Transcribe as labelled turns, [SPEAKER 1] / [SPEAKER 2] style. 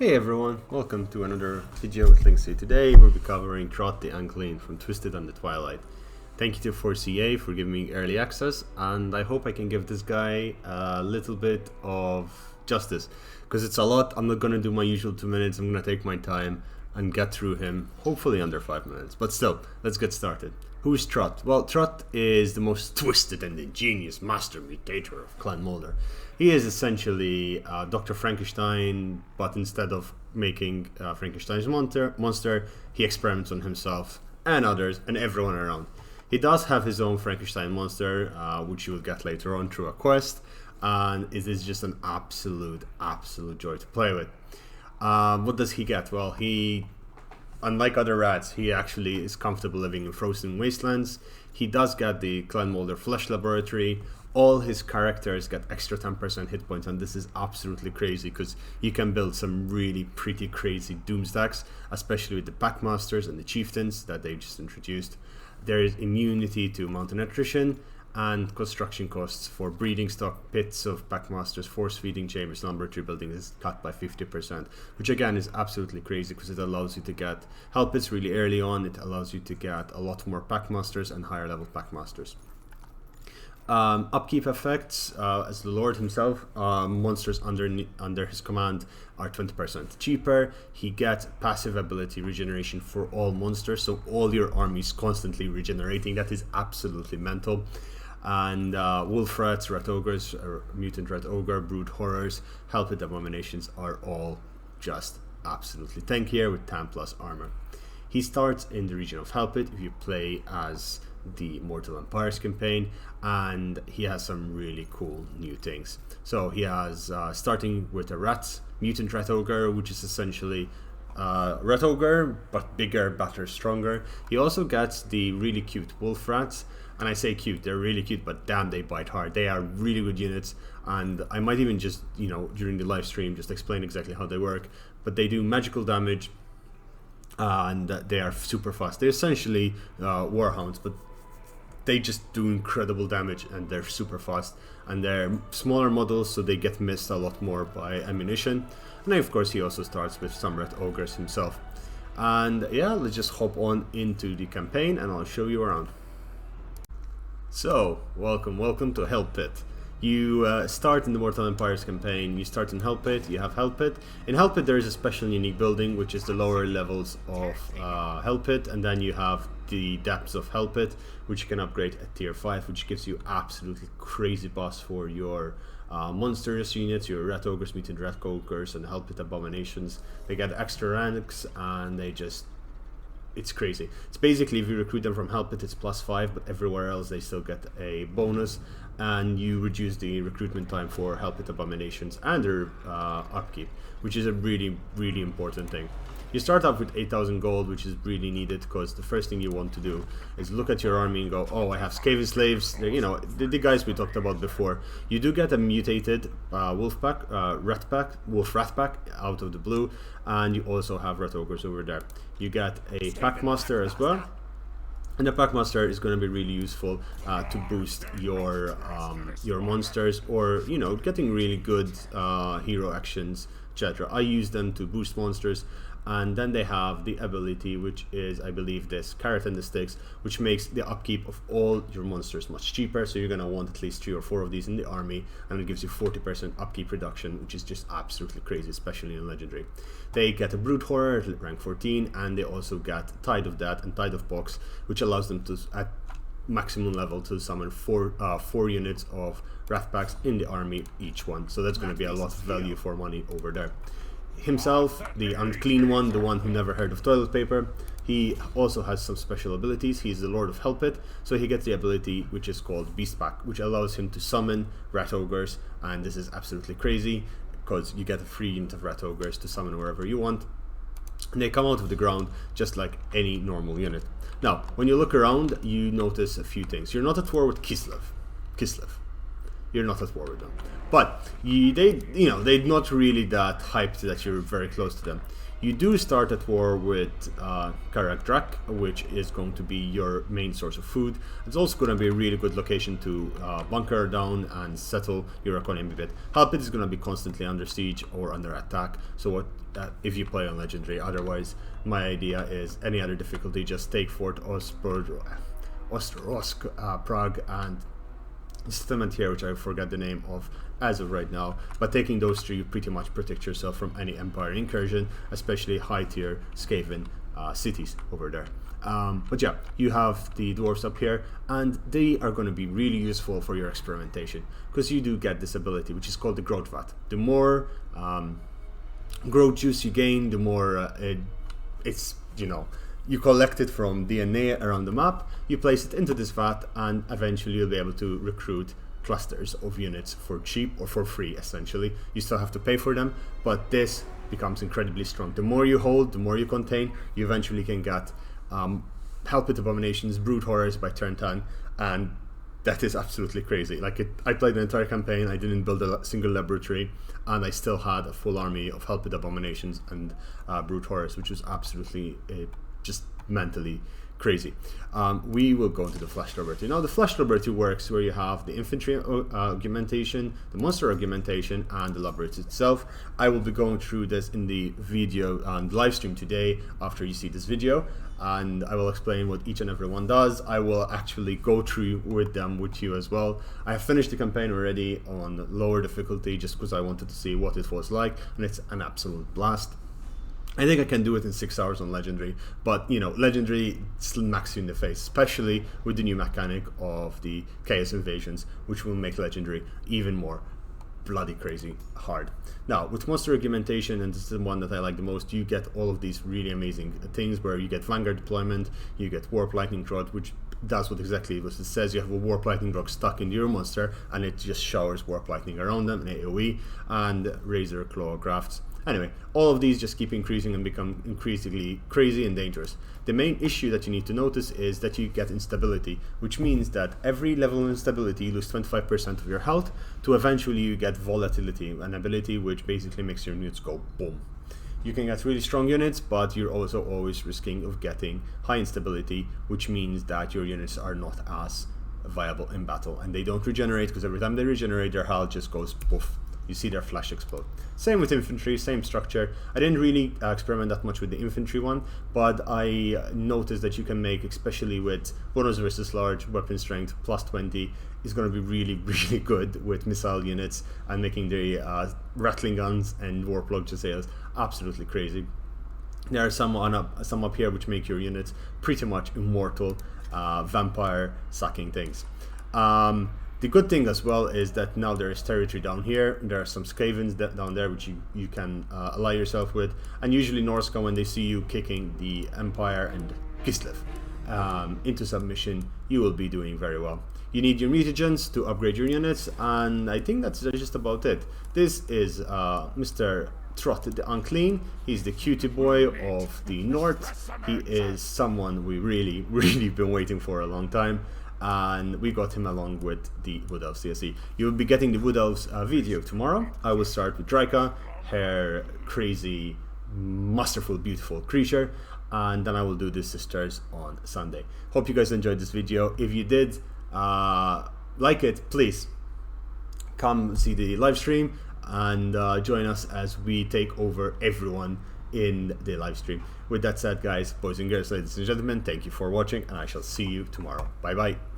[SPEAKER 1] Hey everyone, welcome to another video with Linksi. Today we'll be covering Throt the Unclean from Twisted and the Twilight. Thank you to 4CA for giving me early access, and I hope I can give this guy a little bit of justice, because it's a lot. I'm not going to do my usual 2 minutes. I'm going to take my time and get through him, hopefully under 5 minutes. But still, let's get started. Who's Throt? Well, Throt is the most twisted and ingenious master mutator of Clan Moulder. He is essentially Dr. Frankenstein, but instead of making Frankenstein's monster, he experiments on himself and others and everyone around. He does have his own Frankenstein monster, which you will get later on through a quest, and it is just an absolute joy to play with. What does he get? Well, unlike other rats, he actually is comfortable living in frozen wastelands. He does get the Clan Moulder Flesh Laboratory. All his characters get extra 10% hit points, and this is absolutely crazy because you can build some really pretty crazy doom stacks, especially with the Packmasters and the Chieftains that they just introduced. There is immunity to mountain attrition and construction costs for breeding stock, pits of Packmasters, force feeding chambers, laboratory building is cut by 50%, which again is absolutely crazy because it allows you to get help pits really early on. It allows you to get a lot more Packmasters and higher level Packmasters. Upkeep effects, as the Lord himself, monsters under his command are 20% cheaper. He gets passive ability regeneration for all monsters, so all your army is constantly regenerating. That is absolutely mental. And wolf rats, rat ogres, mutant rat ogre, brood horrors, helped abominations are all just absolutely tankier with 10 plus armor. He starts in the region of Helpit if you play as the Mortal Empires campaign, and he has some really cool new things. So he has starting with a mutant rat ogre, which is essentially rat ogre but bigger, better, stronger. He also gets the really cute wolf rats, and I say cute, they're really cute, but damn, they bite hard. They are really good units, and I might even just, during the live stream, just explain exactly how they work. But they do magical damage, and they are super fast. They're essentially warhounds, but they just do incredible damage, and they're super fast, and they're smaller models, so they get missed a lot more by ammunition. And then of course he also starts with some rat ogres himself. And yeah, let's just hop on into the campaign and I'll show you around. So welcome to Hell Pit. You start in the Mortal Empires campaign. You start in Hell Pit. You have Hell Pit. In Hell Pit there is a special unique building, which is the lower levels of Hell Pit, and then you have the depths of Hell Pit, which you can upgrade at tier 5, which gives you absolutely crazy boss for your monsters units, your rat ogres, mutant rat ogres, and Hell Pit abominations. They get extra ranks, and it's crazy. It's basically, if you recruit them from Hell Pit, it's +5, but everywhere else they still get a bonus, and you reduce the recruitment time for Hell Pit abominations and their upkeep, which is a really important thing. You start off with 8,000 gold, which is really needed, because the first thing you want to do is look at your army and go, oh, I have Skaven slaves, the guys we talked about before. You do get a mutated wolf rat pack out of the blue, and you also have rat ogres over there. You get a Packmaster as well, and the Packmaster is going to be really useful to boost your monsters, or getting really good hero actions, etc. I use them to boost monsters. And then they have the ability, which is, I believe, this Carrot and the Sticks, which makes the upkeep of all your monsters much cheaper. So you're going to want at least 3 or 4 of these in the army, and it gives you 40% upkeep reduction, which is just absolutely crazy, especially in Legendary. They get a Brood Horror, rank 14, and they also get Tide of Death and Tide of Box, which allows them to, at maximum level, to summon 4 units of Wrath Packs in the army, each one. So that's going to be a lot of value for money over there. Himself, the Unclean one, the one who never heard of toilet paper, he also has some special abilities. He's the Lord of Hell Pit, so he gets the ability which is called Beast Pack, which allows him to summon rat ogres, and this is absolutely crazy because you get a free unit of rat ogres to summon wherever you want, and they come out of the ground just like any normal unit. Now, when you look around, you notice a few things. You're not at war with Kislev. you're not at war with them. But they're not really that hyped that you're very close to them. You do start at war with Karak, which is going to be your main source of food. It's also going to be a really good location to bunker down and settle your economy a bit. Help It is going to be constantly under siege or under attack, so if you play on Legendary. Otherwise, my idea is any other difficulty, just take Fort Ostrosk, Prague, and settlement here, which I forget the name of as of right now. But taking those three, you pretty much protect yourself from any Empire incursion, especially high tier Skaven cities over there. But yeah, you have the dwarves up here, and they are going to be really useful for your experimentation, because you do get this ability which is called the growth vat. The more growth juice you gain, the more it's you collect it from DNA around the map, you place it into this vat, and eventually you'll be able to recruit clusters of units for cheap or for free. Essentially, you still have to pay for them, but this becomes incredibly strong. The more you hold, the more you contain, you eventually can get Help It Abominations, Brood Horrors by turn 10, and that is absolutely crazy. Like, I played an entire campaign, I didn't build a single laboratory, and I still had a full army of Help It Abominations and Brood Horrors, which was absolutely just mentally crazy. We will go into the Flash Laboratory. Now, the Flash Laboratory works where you have the infantry augmentation, the monster augmentation, and the laboratory itself. I will be going through this in the video and live stream today after you see this video, and I will explain what each and every one does. I will actually go through with them with you as well. I have finished the campaign already on lower difficulty just because I wanted to see what it was like, and it's an absolute blast. I think I can do it in 6 hours on Legendary, but Legendary smacks you in the face, especially with the new mechanic of the Chaos Invasions, which will make Legendary even more bloody crazy hard. Now, with monster augmentation, and this is the one that I like the most, you get all of these really amazing things where you get Vanguard deployment, you get Warp Lightning Rod, which does what exactly it says. You have a Warp Lightning Rod stuck into your monster, and it just showers Warp Lightning around them in AoE, and Razor Claw Grafts. Anyway, all of these just keep increasing and become increasingly crazy and dangerous. The main issue that you need to notice is that you get instability, which means that every level of instability you lose 25% of your health, to eventually you get volatility, an ability which basically makes your units go boom. You can get really strong units, but you're also always risking of getting high instability, which means that your units are not as viable in battle, and they don't regenerate, because every time they regenerate, their health just goes poof. You see their flash explode. Same with infantry, same structure. I didn't really experiment that much with the infantry one, but I noticed that you can make, especially with bonus versus large, weapon strength plus 20 is going to be really, really good with missile units, and making the rattling guns and warplug sales absolutely crazy. There are some up here which make your units pretty much immortal, vampire sucking things. The good thing as well is that now there is territory down here. There are some Skavens down there which you can ally yourself with, and usually Norska, when they see you kicking the Empire and Kislev into submission, you will be doing very well. You need your mutagens to upgrade your units, and I think that's just about it. This is Mr. Throt the Unclean. He's the cutie boy of the north. He is someone we really, really been waiting for a long time, and we got him along with the Wood Elves CSE. You will be getting the Wood Elves video tomorrow. I will start with Draika, her crazy, masterful, beautiful creature, and then I will do the sisters on Sunday. Hope you guys enjoyed this video. If you did like it, please come see the live stream and join us as we take over everyone in the live stream. With that said, guys, boys and girls, ladies and gentlemen, thank you for watching, and I shall see you tomorrow. Bye bye.